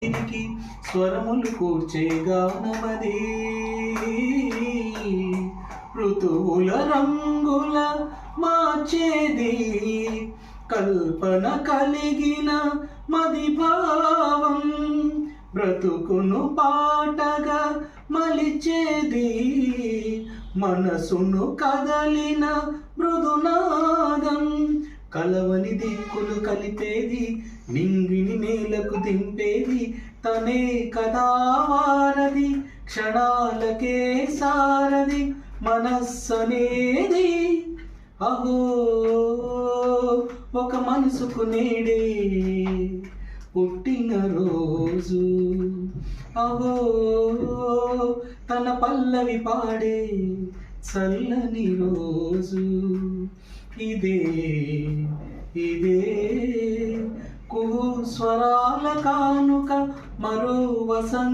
దీనికి స్వరములు కూర్చే గానమది ఋతువుల రంగుల మార్చేది కల్పన కలిగిన మది భావం బ్రతుకును పాటగా మలిచేది మనసును కదలిన మృదునాదం కలవని దిక్కులు కలిపేది నింగిని నేలకు దింపేది తనే కదా వారది క్షణాలకే సారది మనస్సనేది అహో ఒక మనసుకు నేడే పుట్టిన రోజు అహో తన పల్లవి పాడే చల్లని రోజు ఇదే ఇదే కుహు స్వరాల కానుక మరో వసంత